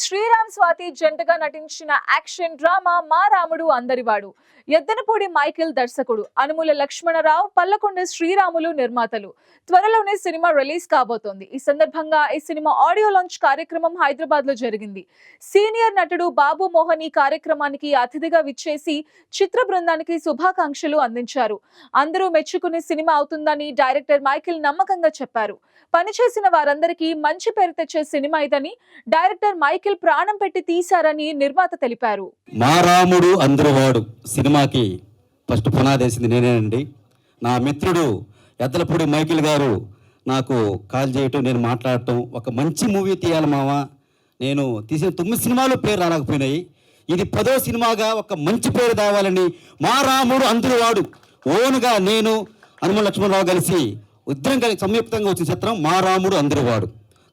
శ్రీరామ్ స్వాతి జంటగా నటించిన action drama మా రాముడు అందరివాడు. ఎద్దనపూడి మైకేల్ దర్శకుడు, అనుముల లక్ష్మణరావు, పల్లకొండ శ్రీరాములు నిర్మాతలు. త్వరలోనే సినిమా రిలీజ్ కాబోతోంది. ఈ సందర్భంగా ఈ సినిమా ఆడియో లాంచ్ కార్యక్రమం హైదరాబాద్ లో జరిగింది. సీనియర్ నటుడు బాబు మోహన్ ఈ కార్యక్రమానికి అతిథిగా విచ్చేసి చిత్ర బృందానికి శుభాకాంక్షలు అందించారు. అందరూ మెచ్చుకునే సినిమా అవుతుందని డైరెక్టర్ మైకేల్ నమ్మకంగా చెప్పారు. పనిచేసిన వారందరికీ మంచి పేరు తెచ్చే సినిమా ఇదని డైరెక్టర్ మైకేల్ ప్రాణం పెట్టి తీశారని నిర్మాత తెలిపారు. మా రాముడు అందరివాడు సినిమాకి ఫస్ట్ పునాదేసింది నేనేనండి. నా మిత్రుడు ఎద్దలపూడి మైకేల్ గారు నాకు కాల్ చేయటం, నేను మాట్లాడటం, ఒక మంచి మూవీ తీయాలి మావా, నేను తీసిన 9 సినిమాలు పేరు రాలేకపోయినాయి, ఇది 10వ సినిమాగా ఒక మంచి పేరు తేవాలని మా రాముడు అందరివాడు ఓనుగా నేను అనుముల లక్ష్మణరావు కలిసి ఇద్దరం కలిసి సంయుక్తంగా వచ్చిన చిత్రం మా రాముడు అందరివాడు.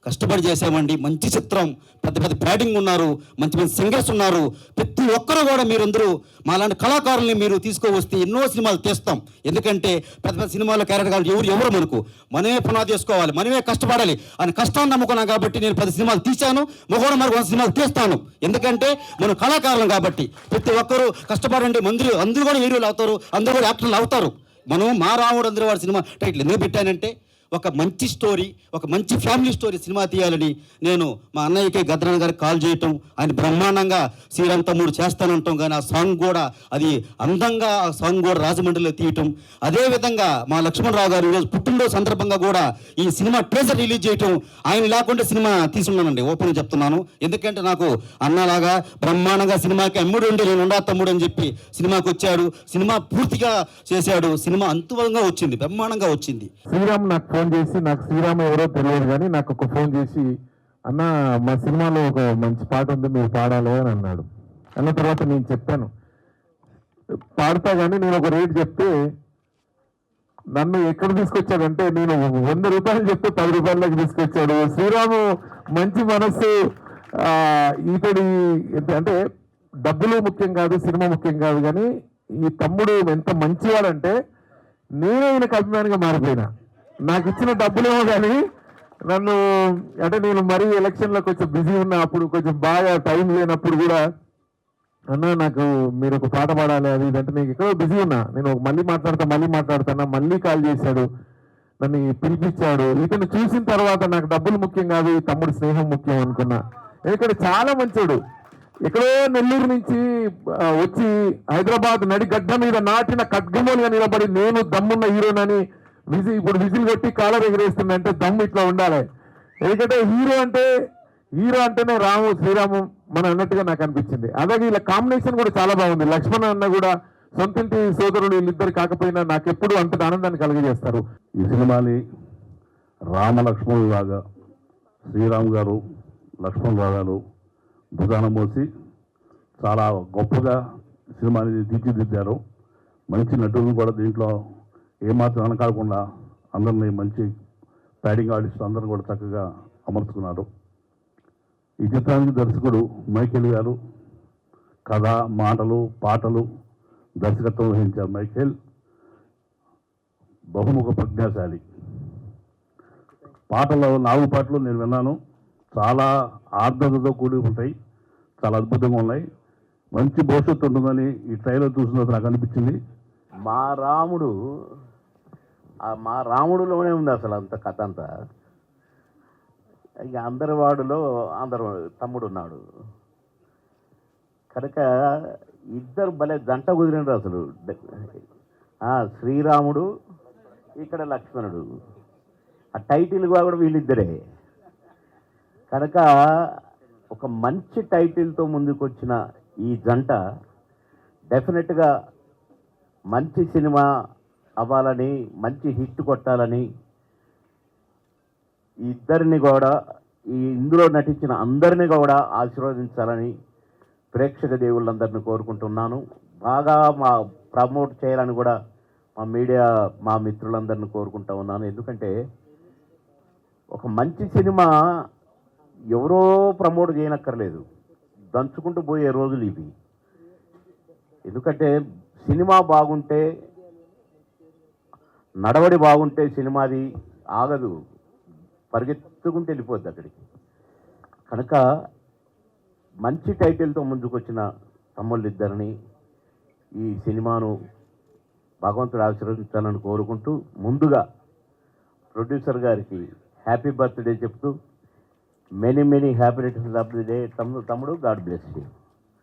కష్టపడి చేసామండి. మంచి చిత్రం, పెద్ద పెద్ద బ్యాటింగ్ ఉన్నారు, మంచి మంచి సింగర్స్ ఉన్నారు. ప్రతి ఒక్కరు కూడా మీరందరూ మాలాంటి కళాకారుల్ని మీరు తీసుకువస్తే ఎన్నో సినిమాలు తీస్తాం. ఎందుకంటే పెద్ద పెద్ద సినిమాల్లో క్యారెక్టర్ కావాలి ఎవరు మనమే పునాది చేసుకోవాలి, మనమే కష్టపడాలి అని కష్టాన్ని నమ్ముకున్నాం. కాబట్టి నేను 10 సినిమాలు తీశాను, మొగోడ మరి 100 సినిమాలు తీస్తాను. ఎందుకంటే మనం కళాకారులం కాబట్టి ప్రతి ఒక్కరూ కష్టపడండి. అందరూ కూడా హీరోలు అవుతారు, అందరూ కూడా యాక్టర్లు అవుతారు. మనం మా రాముడు అందరివాడు సినిమా టైటిల్ ఎందుకు పెట్టానంటే ఒక మంచి స్టోరీ, ఒక మంచి ఫ్యామిలీ స్టోరీ సినిమా తీయాలని నేను మా అన్నయ్యకి గద్రన్న గారికి కాల్ చేయటం, ఆయన బ్రహ్మాండంగా శ్రీరామ్ తమ్ముడు చేస్తానంటాం. కానీ ఆ సాంగ్ కూడా అది అందంగా ఆ సాంగ్ కూడా రాజమండ్రిలో తీయటం, అదేవిధంగా మా లక్ష్మణరావు గారు ఈరోజు పుట్టినరోజు సందర్భంగా కూడా ఈ సినిమా ట్రేజర్ రిలీజ్ చేయటం, ఆయన లేకుండా సినిమా తీసుకున్నానండి, ఓపెన్ చెప్తున్నాను. ఎందుకంటే నాకు అన్నలాగా బ్రహ్మాండంగా సినిమాకి అమ్ముడు ఉండి నేను ఉండా తమ్ముడు అని చెప్పి సినిమాకి వచ్చాడు, సినిమా పూర్తిగా చేశాడు, సినిమా అంతువంగా వచ్చింది, బ్రహ్మాండంగా వచ్చింది. శ్రీరామ్ నాకు ఫోన్ చేసి, నాకు శ్రీరామ్ ఎవరో తెలియదు కానీ నాకు ఒక ఫోన్ చేసి, అన్న మా సినిమాలో ఒక మంచి పాట ఉంది, మీరు పాడాలి అని అన్నాడు. అన్న తర్వాత నేను చెప్పాను పాడతా, కానీ నేను ఒక రేట్ చెప్తే నన్ను ఎక్కడ తీసుకొచ్చాడంటే, నేను 100 రూపాయలు చెప్తే 10 రూపాయలకి తీసుకొచ్చాడు. శ్రీరాము మంచి మనస్సు. ఇతడి అంటే డబ్బులు ముఖ్యం కాదు, సినిమా ముఖ్యం కాదు, కానీ ఈ తమ్ముడు ఎంత మంచివాడంటే నేనే ఈయనకు అభిమానిగా మారిపోయినా. నాకు ఇచ్చిన డబ్బులేమో కానీ నన్ను అంటే నేను మరీ ఎలక్షన్లో కొంచెం బిజీ ఉన్నా, అప్పుడు కొంచెం బాగా టైం లేనప్పుడు కూడా అన్న నాకు మీరు ఒక పాట పాడాలి అది ఇదంటే, నేను ఎక్కడో బిజీ ఉన్నా, నేను మళ్ళీ మాట్లాడుతున్నా, మళ్ళీ కాల్ చేశాడు, నన్ను పిలిపించాడు. ఇతను చూసిన తర్వాత నాకు డబ్బులు ముఖ్యం కాదు, ఈ తమ్ముడు స్నేహం ముఖ్యం అనుకున్నా. ఎందుకంటే చాలా మంచోడు. ఎక్కడో నెల్లూరు నుంచి వచ్చి హైదరాబాద్ నడిగడ్డ మీద నాటిన ఖడ్గమూలుగా నిలబడి నేను దమ్మున్న హీరోనని ఇప్పుడు విజిల్ కొట్టి కాలర్ ఎగిరేస్తుందంటే దమ్ము ఇట్లా ఉండాలి. ఎందుకంటే హీరో అంటేనే శ్రీరాము మన అన్నట్టుగా నాకు అనిపించింది. అలాగే ఇలా కాంబినేషన్ కూడా చాలా బాగుంది. లక్ష్మణ అన్న కూడా సొంతింటి సోదరుడు, వీళ్ళిద్దరు కాకపోయినా నాకు ఎప్పుడు అంత ఆనందాన్ని కలిగజేస్తారు. ఈ సినిమాని రామలక్ష్మణులాగా శ్రీరామ్ గారు, లక్ష్మణరావు గారు భుజాన మోసి చాలా గొప్పగా సినిమాని తీర్చిదిద్దారు. మంచి నటులను కూడా దీంట్లో ఏమాత్రం వెనకాడకుండా అందరినీ మంచి ప్యాడింగ్ ఆర్టిస్ట్ అందరూ కూడా చక్కగా అమర్చుకున్నారు. ఈ చిత్రానికి దర్శకుడు మైకేల్ గారు కథ, మాటలు, పాటలు, దర్శకత్వం వహించారు. మైకేల్ బహుముఖ ప్రజ్ఞాశాలి. పాటలు 4 పాటలు నేను విన్నాను, చాలా ఆర్ద్రతతో కూడి ఉంటాయి, చాలా అద్భుతంగా ఉన్నాయి. మంచి భవిష్యత్తు ఉంటుందని ఈ ట్రైలర్ చూసిన తర్వాత నాకు అనిపించింది. మా రాముడులోనే ఉంది అసలు అంత కథ అంతా. ఇక అందరి వాడులో అందరు తమ్ముడు ఉన్నాడు కనుక ఇద్దరు భలే జంట కుదిరినారు అసలు. శ్రీరాముడు, ఇక్కడ లక్ష్మణుడు, ఆ టైటిల్ కూడా వీళ్ళిద్దరే కనుక ఒక మంచి టైటిల్తో ముందుకు వచ్చిన ఈ జంట డెఫినెట్గా మంచి సినిమా అవ్వాలని, మంచి హిట్ కొట్టాలని, ఇద్దరిని కూడా ఇందులో నటించిన అందరినీ కూడా ఆశీర్వదించాలని ప్రేక్షక దేవుళ్ళందరినీ కోరుకుంటున్నాను. బాగా ప్రమోట్ చేయాలని కూడా మా మిత్రులందరినీ కోరుకుంటూ ఉన్నాను. ఎందుకంటే ఒక మంచి సినిమా ఎవరో ప్రమోట్ చేయనక్కర్లేదు, దంచుకుంటూ పోయే రోజులు ఇవి. ఎందుకంటే సినిమా బాగుంటే, నడవడి బాగుంటే సినిమాది ఆగదు, పరిగెత్తుకుంటూ వెళ్ళిపోద్ది అక్కడికి. కనుక మంచి టైటిల్తో ముందుకొచ్చిన తమ్ముళ్ళిద్దరిని ఈ సినిమాను భగవంతుడు ఆశీర్వదించాలని కోరుకుంటూ ముందుగా ప్రొడ్యూసర్ గారికి హ్యాపీ బర్త్డే చెప్తూ many happy returns of the day తమ్ముడు గాడ్ బ్లెస్ యూ.